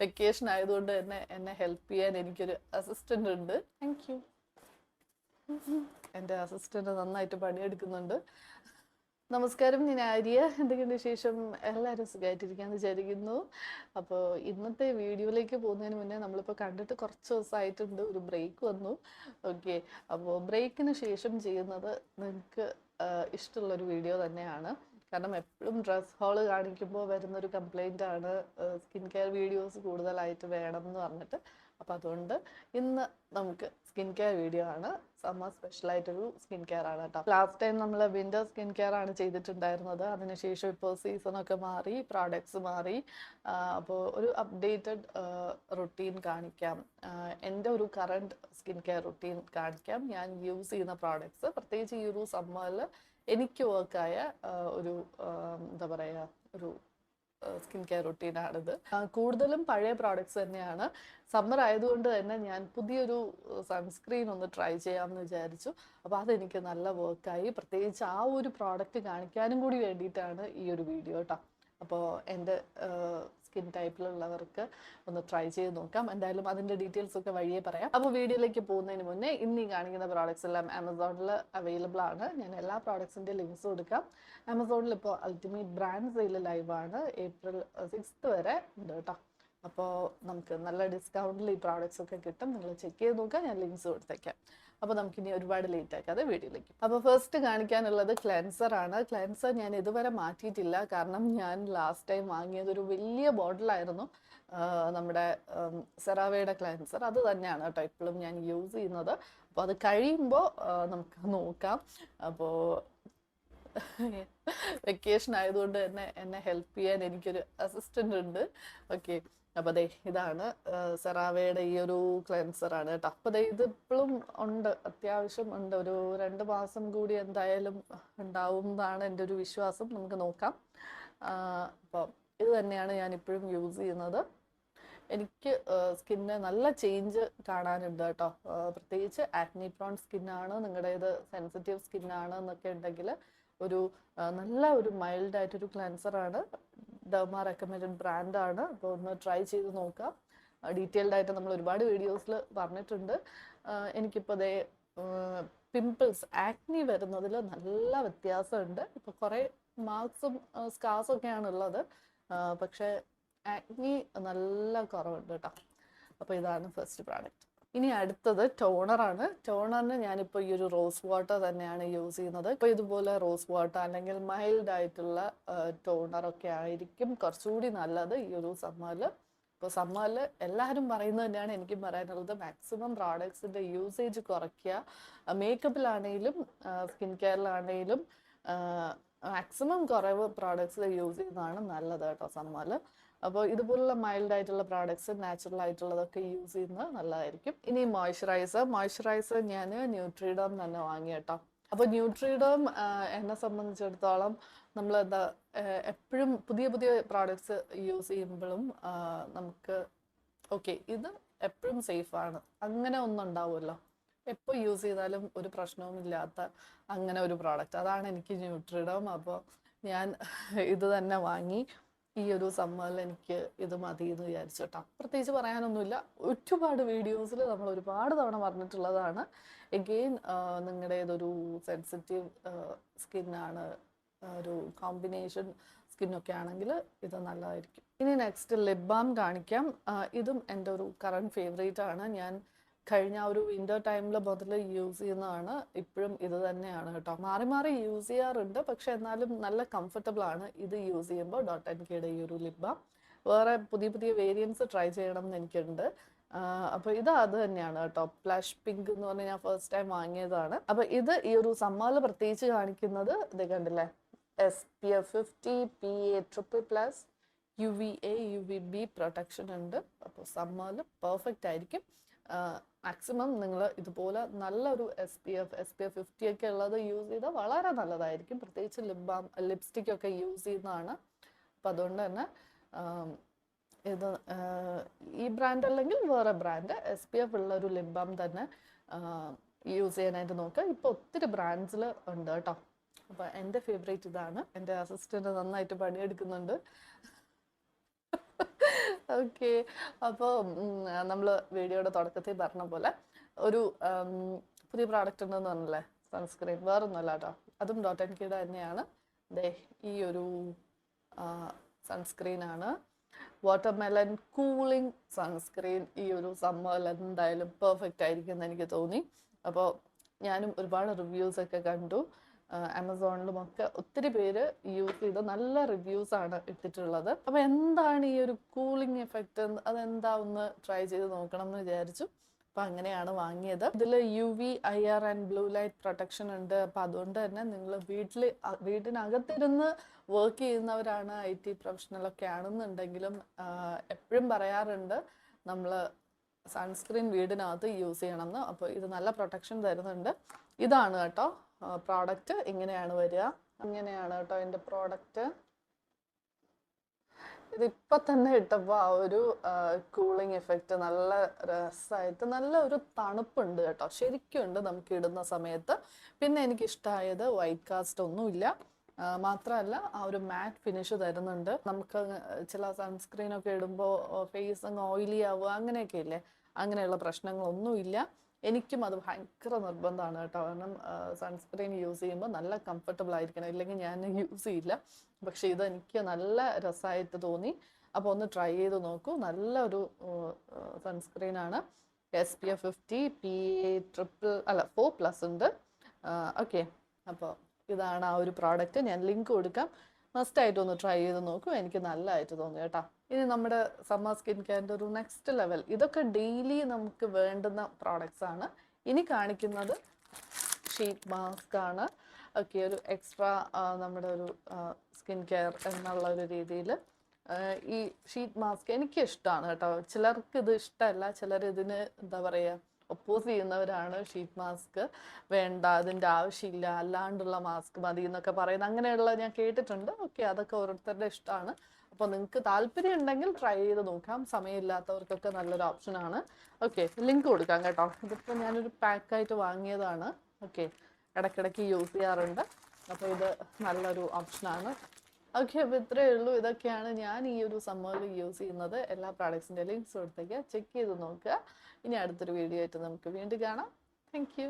Vacation ആയതുകൊണ്ട് തന്നെ എന്നെ ഹെൽപ്പ് ചെയ്യാൻ എനിക്കൊരു അസിസ്റ്റന്റ് ഉണ്ട്. Thank you. എൻ്റെ അസിസ്റ്റന്റ് നന്നായിട്ട് പണിയെടുക്കുന്നുണ്ട്. നമസ്കാരം, ഞാൻ ആര്യ. എന്തൊക്കെയുണ്ട് വിശേഷം? എല്ലാവരും സുഖമായിട്ടിരിക്കാന്ന് വിചാരിക്കുന്നു. അപ്പോൾ ഇന്നത്തെ വീഡിയോയിലേക്ക് പോകുന്നതിന് മുന്നേ നമ്മളിപ്പോൾ കണ്ടിട്ട് കുറച്ച് ദിവസമായിട്ടുണ്ട്, ഒരു ബ്രേക്ക് വന്നു. ഓക്കെ, അപ്പോൾ ബ്രേക്കിന് ശേഷം ചെയ്യുന്നത് നിങ്ങൾക്ക് ഇഷ്ടമുള്ളൊരു വീഡിയോ തന്നെയാണ്. കാരണം എപ്പോഴും ഡ്രസ് ഹോള് കാണിക്കുമ്പോൾ വരുന്നൊരു കംപ്ലൈൻ്റ് ആണ് സ്കിൻ കെയർ വീഡിയോസ് കൂടുതലായിട്ട് വേണം എന്ന് പറഞ്ഞിട്ട്. അപ്പോൾ അതുകൊണ്ട് ഇന്ന് നമുക്ക് സ്കിൻ കെയർ വീഡിയോ ആണ്. സമ്മർ സ്പെഷ്യലായിട്ടൊരു സ്കിൻ കെയർ ആണ് കേട്ടോ. ലാസ്റ്റ് ടൈം നമ്മൾ വിൻ്റർ സ്കിൻ കെയർ ആണ് ചെയ്തിട്ടുണ്ടായിരുന്നത്. അതിനുശേഷം ഇപ്പോൾ സീസണൊക്കെ മാറി, പ്രോഡക്ട്സ് മാറി. അപ്പോൾ ഒരു അപ്ഡേറ്റഡ് റുട്ടീൻ കാണിക്കാം. എൻ്റെ ഒരു കറണ്ട് സ്കിൻ കെയർ റുട്ടീൻ കാണിക്കാം. ഞാൻ യൂസ് ചെയ്യുന്ന പ്രോഡക്ട്സ്, പ്രത്യേകിച്ച് ഈ ഒരു സമ്മറിൽ എനിക്ക് വർക്കായ ഒരു എന്താ പറയുക, ഒരു സ്കിൻ കെയർ റുട്ടീനാണിത്. കൂടുതലും പഴയ പ്രോഡക്ട്സ് തന്നെയാണ്. സമ്മർ ആയതുകൊണ്ട് തന്നെ ഞാൻ പുതിയൊരു സൺസ്ക്രീൻ ഒന്ന് ട്രൈ ചെയ്യാമെന്ന് വിചാരിച്ചു. അപ്പോൾ അതെനിക്ക് നല്ല വർക്കായി. പ്രത്യേകിച്ച് ആ ഒരു പ്രോഡക്റ്റ് കാണിക്കാനും കൂടി വേണ്ടിയിട്ടാണ് ഈ ഒരു വീഡിയോ കേട്ടോ. അപ്പോൾ എൻ്റെ സ്കിൻ ടൈപ്പിലുള്ളവർക്ക് ഒന്ന് ട്രൈ ചെയ്ത് നോക്കാം. എന്തായാലും അതിൻ്റെ ഡീറ്റെയിൽസ് ഒക്കെ വഴിയേ പറയാം. അപ്പോൾ വീഡിയോയിലേക്ക് പോകുന്നതിന് മുന്നേ ഇന്ന് ഈ കാണിക്കുന്ന പ്രോഡക്ട്സ് എല്ലാം ആമസോണിൽ അവൈലബിൾ ആണ്. ഞാൻ എല്ലാ പ്രോഡക്ട്സിൻ്റെ ലിങ്ക്സ് കൊടുക്കാം. ആമസോണിൽ ഇപ്പോൾ അൾട്ടിമേറ്റ് ബ്രാൻഡ് സെയിൽ ലൈവാണ്. ഏപ്രിൽ 6 വരെ ഉണ്ട് കേട്ടോ. അപ്പോൾ നമുക്ക് നല്ല ഡിസ്കൗണ്ടിൽ ഈ പ്രോഡക്ട്സ് ഒക്കെ കിട്ടും. നിങ്ങൾ ചെക്ക് ചെയ്ത് നോക്കാം, ഞാൻ ലിങ്ക്സ് കൊടുത്തേക്കാം. അപ്പോൾ നമുക്കിനി ഒരുപാട് ലേറ്റ് ആക്കാതെ വീഡിയോയിലേക്ക്. അപ്പോൾ ഫസ്റ്റ് കാണിക്കാനുള്ളത് ക്ലെൻസർ ആണ്. ക്ലെൻസർ ഞാൻ ഇതുവരെ മാറ്റിയിട്ടില്ല, കാരണം ഞാൻ ലാസ്റ്റ് ടൈം വാങ്ങിയത് ഒരു വലിയ ബോട്ടിലായിരുന്നു. നമ്മുടെ സെറാവയുടെ ക്ലെൻസർ അത് തന്നെയാണ് കേട്ടോ ഇപ്പോഴും ഞാൻ യൂസ് ചെയ്യുന്നത്. അപ്പോൾ അത് കഴിയുമ്പോൾ നമുക്ക് നോക്കാം. അപ്പോൾ വെക്കേഷൻ ആയതുകൊണ്ട് തന്നെ എന്നെ ഹെൽപ്പ് ചെയ്യാൻ എനിക്കൊരു അസിസ്റ്റന്റ് ഉണ്ട്. ഓക്കെ, അപ്പോൾ അതെ ഇതാണ് സെറാവയുടെ ഈ ഒരു ക്ലെൻസർ ആണ് കേട്ടോ. അപ്പോൾ അതെ ഇതിപ്പോഴും ഉണ്ട്, അത്യാവശ്യം ഉണ്ട്. ഒരു 2 മാസം കൂടി എന്തായാലും ഉണ്ടാവും എന്നാണ് എൻ്റെ ഒരു വിശ്വാസം. നമുക്ക് നോക്കാം. അപ്പോൾ ഇത് തന്നെയാണ് ഞാൻ ഇപ്പോഴും യൂസ് ചെയ്യുന്നത്. എനിക്ക് സ്കിന്നിന് നല്ല ചേഞ്ച് കാണാനുണ്ട് കേട്ടോ. പ്രത്യേകിച്ച് ആക്നി പ്രോൺ സ്കിന്നാണ്, നിങ്ങളുടേത് സെൻസിറ്റീവ് സ്കിന്നാണ് എന്നൊക്കെ ഉണ്ടെങ്കിൽ ഒരു നല്ല ഒരു മൈൽഡായിട്ടൊരു ക്ലെൻസറാണ്. ഡെർമ റെക്കമെൻഡഡ് ബ്രാൻഡാണ്. അപ്പോൾ ഒന്ന് ട്രൈ ചെയ്ത് നോക്കാം. ഡീറ്റെയിൽഡ് ആയിട്ട് നമ്മൾ ഒരുപാട് വീഡിയോസിൽ പറഞ്ഞിട്ടുണ്ട്. എനിക്കിപ്പോൾ അതേ പിമ്പിൾസ്, ആക്നി വരുന്നതിൽ നല്ല വ്യത്യാസമുണ്ട്. ഇപ്പോൾ കുറേ മാർക്സും സ്കാർസും ഒക്കെയാണ് ഉള്ളത്, പക്ഷേ ആക്നി നല്ല കുറവുണ്ട് കേട്ടോ. അപ്പോൾ ഇതാണ് ഫസ്റ്റ് പ്രോഡക്റ്റ്. ഇനി അടുത്തത് ടോണറാണ്. ടോണറിന് ഞാനിപ്പോൾ ഈ ഒരു റോസ് വാട്ടർ തന്നെയാണ് യൂസ് ചെയ്യുന്നത്. ഇപ്പോൾ ഇതുപോലെ റോസ് വാട്ടർ അല്ലെങ്കിൽ മൈൽഡ് ആയിട്ടുള്ള ടോണറൊക്കെ ആയിരിക്കും കുറച്ചുകൂടി നല്ലത് ഈ ഒരു സമ്മറിൽ. ഇപ്പോൾ സമ്മറിൽ എല്ലാവരും പറയുന്നത് തന്നെയാണ് എനിക്കും പറയാനുള്ളത്. മാക്സിമം പ്രോഡക്ട്സിൻ്റെ യൂസേജ് കുറയ്ക്കുക. മേക്കപ്പിലാണെങ്കിലും സ്കിൻ കെയറിലാണെങ്കിലും മാക്സിമം കുറവ് പ്രോഡക്ട്സ് യൂസ് ചെയ്യുന്നതാണ് നല്ലത് കേട്ടോ സമ്മറിൽ. അപ്പോൾ ഇതുപോലുള്ള മൈൽഡ് ആയിട്ടുള്ള പ്രോഡക്ട്സ്, നാച്ചുറൽ ആയിട്ടുള്ളതൊക്കെ യൂസ് ചെയ്യുന്നത് നല്ലതായിരിക്കും. ഇനി മോയ്സ്ചറൈസർ ഞാൻ ന്യൂട്രിഡം തന്നെ വാങ്ങി കേട്ടോ. അപ്പോൾ ന്യൂട്രിഡം എന്നെ സംബന്ധിച്ചിടത്തോളം നമ്മൾ എന്താ എപ്പോഴും പുതിയ പുതിയ പ്രോഡക്ട്സ് യൂസ് ചെയ്യുമ്പോഴും നമുക്ക് ഓക്കെ ഇത് എപ്പോഴും സേഫാണ് അങ്ങനെ ഒന്നും ഉണ്ടാവുമല്ലോ. എപ്പോൾ യൂസ് ചെയ്താലും ഒരു പ്രശ്നവും ഇല്ലാത്ത അങ്ങനെ ഒരു പ്രോഡക്റ്റ്, അതാണ് എനിക്ക് ന്യൂട്രിഡം. അപ്പോൾ ഞാൻ ഇത് തന്നെ വാങ്ങി. ഈ ഒരു സമ്മറിൽ എനിക്ക് ഇത് മതി എന്ന് വിചാരിച്ചു കേട്ടോ. പ്രത്യേകിച്ച് പറയാനൊന്നുമില്ല. ഒരുപാട് വീഡിയോസിൽ നമ്മൾ ഒരുപാട് തവണ പറഞ്ഞിട്ടുള്ളതാണ്. എഗെയിൻ നിങ്ങളുടേതൊരു സെൻസിറ്റീവ് സ്കിന്നാണ്, ഒരു കോമ്പിനേഷൻ സ്കിന്നൊക്കെ ആണെങ്കിൽ ഇത് നല്ലതായിരിക്കും. ഇനി നെക്സ്റ്റ് ലിപ് ബാം കാണിക്കാം. ഇതും എൻ്റെ ഒരു കറണ്ട് ഫേവറേറ്റ് ആണ്. ഞാൻ കഴിഞ്ഞ ഒരു വിൻ്റർ ടൈമിൽ മുതൽ യൂസ് ചെയ്യുന്നതാണ്. ഇപ്പോഴും ഇത് തന്നെയാണ് കേട്ടോ. മാറി മാറി യൂസ് ചെയ്യാറുണ്ട്, പക്ഷെ എന്നാലും നല്ല കംഫർട്ടബിൾ ആണ് ഇത് യൂസ് ചെയ്യുമ്പോൾ. .NKയുടെ ഈ ഒരു ലിപ് ബാം. വേറെ പുതിയ പുതിയ വേരിയൻസ് ട്രൈ ചെയ്യണം എന്ന് എനിക്കുണ്ട്. അപ്പോൾ ഇത് അത് തന്നെയാണ് കേട്ടോ. ഫ്ലാഷ് പിങ്ക് എന്ന് പറഞ്ഞാൽ ഞാൻ ഫസ്റ്റ് ടൈം വാങ്ങിയതാണ്. അപ്പോൾ ഇത് ഈ ഒരു സമ്മറിൽ പ്രത്യേകിച്ച് കാണിക്കുന്നത് ഇത് കണ്ടില്ലേ, SPF 50 PA+++ UVA UVB protection ഉണ്ട്. അപ്പോൾ സമ്മറിൽ പെർഫെക്റ്റ് ആയിരിക്കും. മാക്സിമം നിങ്ങൾ ഇതുപോലെ നല്ലൊരു SPF 50 ഒക്കെ ഉള്ളത് യൂസ് ചെയ്താൽ വളരെ നല്ലതായിരിക്കും. പ്രത്യേകിച്ച് ലിപ് ബാം, ലിപ്സ്റ്റിക് ഒക്കെ യൂസ് ചെയ്യുന്നതാണ്. അപ്പം അതുകൊണ്ട് തന്നെ ഇത് ഈ ബ്രാൻഡ് അല്ലെങ്കിൽ വേറെ ബ്രാൻഡ് SPF ഉള്ള ഒരു ലിപ് ബാം തന്നെ യൂസ് ചെയ്യാനായിട്ട് നോക്കുക. ഇപ്പോൾ ഒത്തിരി ബ്രാൻഡ്സിൽ ഉണ്ട് കേട്ടോ. അപ്പോൾ എൻ്റെ ഫേവറേറ്റ് ഇതാണ്. എൻ്റെ അസിസ്റ്റൻ്റ് നന്നായിട്ട് പണിയെടുക്കുന്നുണ്ട്. ഓക്കെ. അപ്പോൾ നമ്മൾ വീഡിയോയുടെ തുടക്കത്തിൽ പറഞ്ഞ പോലെ ഒരു പുതിയ പ്രോഡക്റ്റ് ഉണ്ടെന്ന് പറഞ്ഞല്ലേ, സൺസ്ക്രീൻ. വേറൊന്നുമല്ല കേട്ടോ, അതും ഡോട്ട് ആൻഡ് കീയുടെ തന്നെയാണ്. ദേ ഈ ഒരു സൺസ്ക്രീനാണ്, വാട്ടർമെലൺ കൂളിംഗ് സൺസ്ക്രീൻ. ഈ ഒരു സമ്മറിൽ എന്തായാലും പെർഫെക്റ്റ് ആയിരിക്കും എന്ന് എനിക്ക് തോന്നി. അപ്പോൾ ഞാനും ഒരുപാട് റിവ്യൂസൊക്കെ കണ്ടു, ആമസോണിലുമൊക്കെ ഒത്തിരി പേര് യൂസ് ചെയ്ത് നല്ല റിവ്യൂസ് ആണ് ഇട്ടിട്ടുള്ളത്. അപ്പോൾ എന്താണ് ഈ ഒരു കൂളിംഗ് എഫക്റ്റ്, അതെന്താ ഒന്ന് ട്രൈ ചെയ്ത് നോക്കണം എന്ന് വിചാരിച്ചു. അപ്പോൾ അങ്ങനെയാണ് വാങ്ങിയത്. ഇതിൽ UV IR and blue light protection ഉണ്ട്. അപ്പോൾ അതുകൊണ്ട് തന്നെ നിങ്ങൾ വീട്ടിനകത്തിരുന്ന് വർക്ക് ചെയ്യുന്നവരാണ്, IT പ്രൊഫഷണലൊക്കെ ആണെന്നുണ്ടെങ്കിലും എപ്പോഴും പറയാറുണ്ട് നമ്മൾ സൺസ്ക്രീൻ വീടിനകത്ത് യൂസ് ചെയ്യണമെന്ന്. അപ്പോൾ ഇത് നല്ല പ്രൊട്ടക്ഷൻ തരുന്നുണ്ട്. ഇതാണ് കേട്ടോ പ്രോഡക്റ്റ്, ഇങ്ങനെയാണ് വരിക. ഇങ്ങനെയാണ് കേട്ടോ എൻ്റെ പ്രോഡക്റ്റ്. ഇതിപ്പോ തന്നെ ഇട്ടപ്പോൾ ആ ഒരു കൂളിംഗ് എഫക്റ്റ് നല്ല രസമായിട്ട്, നല്ല ഒരു തണുപ്പുണ്ട് കേട്ടോ, ശരിക്കും ഉണ്ട് നമുക്ക് ഇടുന്ന സമയത്ത്. പിന്നെ എനിക്ക് ഇഷ്ടമായത് വൈറ്റ് കാസ്റ്റ് ഒന്നുമില്ല, മാത്രമല്ല ആ ഒരു മാറ്റ് ഫിനിഷ് തരുന്നുണ്ട്. നമുക്ക് ചില സൺസ്ക്രീൻ ഒക്കെ ഇടുമ്പോൾ ഫേസ് അങ്ങ് ഓയിലി ആവുക അങ്ങനെയൊക്കെ ഇല്ലേ, അങ്ങനെയുള്ള പ്രശ്നങ്ങളൊന്നുമില്ല. എനിക്കും അത് ഭയങ്കര നിർബന്ധമാണ് കേട്ടോ, കാരണം സൺസ്ക്രീൻ യൂസ് ചെയ്യുമ്പോൾ നല്ല കംഫർട്ടബിൾ ആയിരിക്കണം, ഇല്ലെങ്കിൽ ഞാൻ യൂസ് ചെയ്യില്ല. പക്ഷെ ഇതെനിക്ക് നല്ല രസമായിട്ട് തോന്നി. അപ്പോൾ ഒന്ന് ട്രൈ ചെയ്ത് നോക്കൂ. നല്ലൊരു സൺസ്ക്രീനാണ്. SPF 50 4+ ഉണ്ട്. ഓക്കെ, അപ്പോൾ ഇതാണ് ആ ഒരു പ്രോഡക്റ്റ്. ഞാൻ ലിങ്ക് കൊടുക്കാം, മസ്റ്റായിട്ട് ഒന്ന് ട്രൈ ചെയ്ത് നോക്കൂ. എനിക്ക് നല്ലതായിട്ട് തോന്നി കേട്ടോ. ഇനി നമ്മുടെ സമ്മർ സ്കിൻ കെയറിൻ്റെ ഒരു നെക്സ്റ്റ് ലെവൽ, ഇതൊക്കെ ഡെയിലി നമുക്ക് വേണ്ടുന്ന പ്രോഡക്റ്റ്സ് ആണ്. ഇനി കാണിക്കുന്നത് ഷീറ്റ് മാസ്ക് ആണ്. ഓക്കെ, ഒരു എക്സ്ട്രാ നമ്മുടെ ഒരു സ്കിൻ കെയർ എന്നുള്ള ഒരു രീതിയിൽ ഈ ഷീറ്റ് മാസ്ക് എനിക്ക് ഇഷ്ടമാണ് കേട്ടോ. ചിലർക്ക് ഇത് ഇഷ്ടമല്ല, ചിലർ ഇതിന് എന്താ പറയുക ഒപ്പോസ് ചെയ്യുന്നവരാണ്. ഷീറ്റ് മാസ്ക് വേണ്ട, അതിൻ്റെ ആവശ്യമില്ല, അല്ലാണ്ടുള്ള മാസ്ക് മതി എന്നൊക്കെ പറയുന്നത്, അങ്ങനെയുള്ള ഞാൻ കേട്ടിട്ടുണ്ട്. ഓക്കെ, അതൊക്കെ ഓരോരുത്തരുടെ ഇഷ്ടമാണ്. അപ്പോൾ നിങ്ങൾക്ക് താല്പര്യം ഉണ്ടെങ്കിൽ ട്രൈ ചെയ്ത് നോക്കാം. സമയമില്ലാത്തവർക്കൊക്കെ നല്ലൊരു ഓപ്ഷനാണ്. ഓക്കെ, ലിങ്ക് കൊടുക്കാം കേട്ടോ. ഇതിപ്പോൾ ഞാനൊരു പാക്കായിട്ട് വാങ്ങിയതാണ്. ഓക്കെ, ഇടയ്ക്കിടയ്ക്ക് യൂസ് ചെയ്യാറുണ്ട്. അപ്പോൾ ഇത് നല്ലൊരു ഓപ്ഷനാണ്. ഓക്കെ, അപ്പോൾ ഇത്രയേ ഉള്ളൂ. ഇതൊക്കെയാണ് ഞാൻ ഈ ഒരു സമ്മറിൽ യൂസ് ചെയ്യുന്നത്. എല്ലാ പ്രോഡക്ട്സിൻ്റെ ലിങ്ക്സ് കൊടുത്തേക്ക് ചെക്ക് ചെയ്ത് നോക്കുക. ഇനി അടുത്തൊരു വീഡിയോ ആയിട്ട് നമുക്ക് വീണ്ടും കാണാം. Thank you.